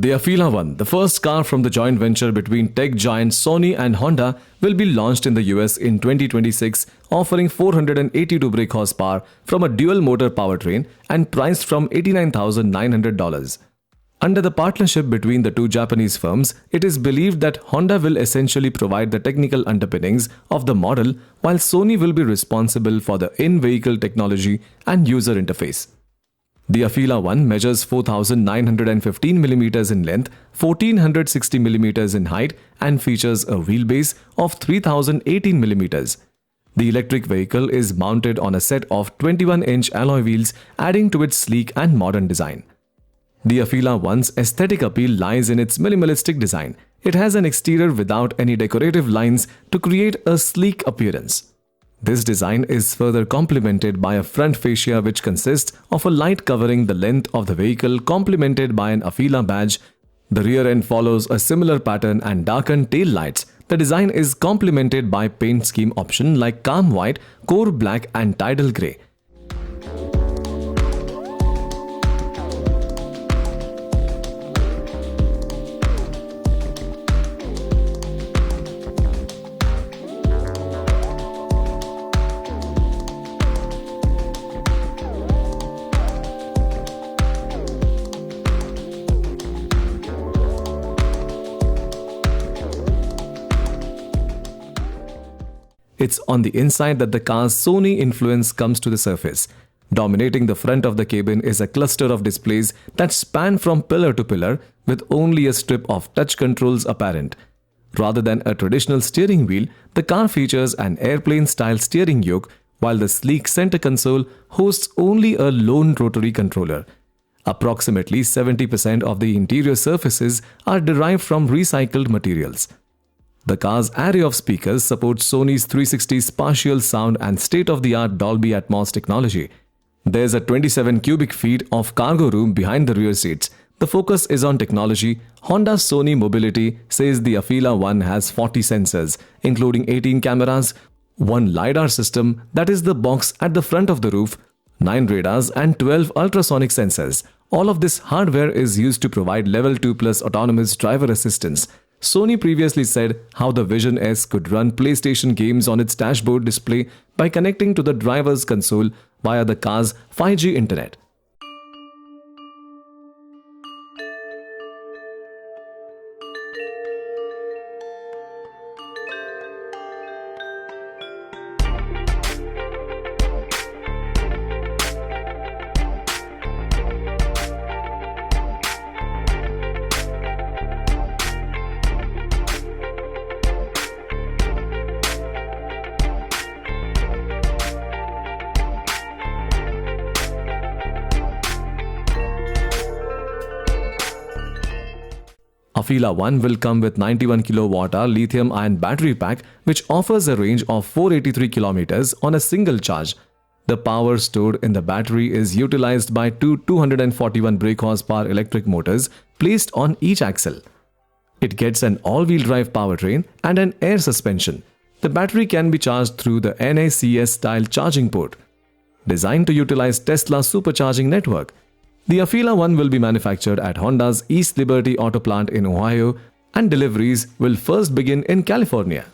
The Afeela One, the first car from the joint venture between tech giants Sony and Honda, will be launched in the US in 2026, offering 482 brake horsepower from a dual-motor powertrain and priced from $89,900. Under the partnership between the two Japanese firms, it is believed that Honda will essentially provide the technical underpinnings of the model, while Sony will be responsible for the in-vehicle technology and user interface. The Afeela One measures 4,915mm in length, 1,460mm in height, and features a wheelbase of 3,018mm. The electric vehicle is mounted on a set of 21-inch alloy wheels, adding to its sleek and modern design. The Afeela One's aesthetic appeal lies in its minimalistic design. It has an exterior without any decorative lines to create a sleek appearance. This design is further complemented by a front fascia which consists of a light covering the length of the vehicle complemented by an Afeela badge. The rear end follows a similar pattern and darkened tail lights. The design is complemented by paint scheme options like calm white, core black and tidal gray. It's on the inside that the car's Sony influence comes to the surface. Dominating the front of the cabin is a cluster of displays that span from pillar to pillar, with only a strip of touch controls apparent. Rather than a traditional steering wheel, the car features an airplane-style steering yoke, while the sleek center console hosts only a lone rotary controller. Approximately 70% of the interior surfaces are derived from recycled materials. The car's array of speakers supports Sony's 360 spatial sound and state-of-the-art Dolby Atmos technology. There's a 27 cubic feet of cargo room behind the rear seats. The focus is on technology. Honda's Sony Mobility says the Afeela One has 40 sensors, including 18 cameras, one LiDAR system, that is the box at the front of the roof, 9 radars and 12 ultrasonic sensors. All of this hardware is used to provide Level 2 plus autonomous driver assistance. Sony previously said how the Vision S could run PlayStation games on its dashboard display by connecting to the driver's console via the car's 5G internet. Afeela One will come with 91 kWh lithium-ion battery pack, which offers a range of 483 km on a single charge. The power stored in the battery is utilized by two 241 brake horsepower electric motors placed on each axle. It gets an all-wheel drive powertrain and an air suspension. The battery can be charged through the NACS-style charging port, designed to utilize Tesla's supercharging network. The Afeela One will be manufactured at Honda's East Liberty Auto Plant in Ohio, and deliveries will first begin in California.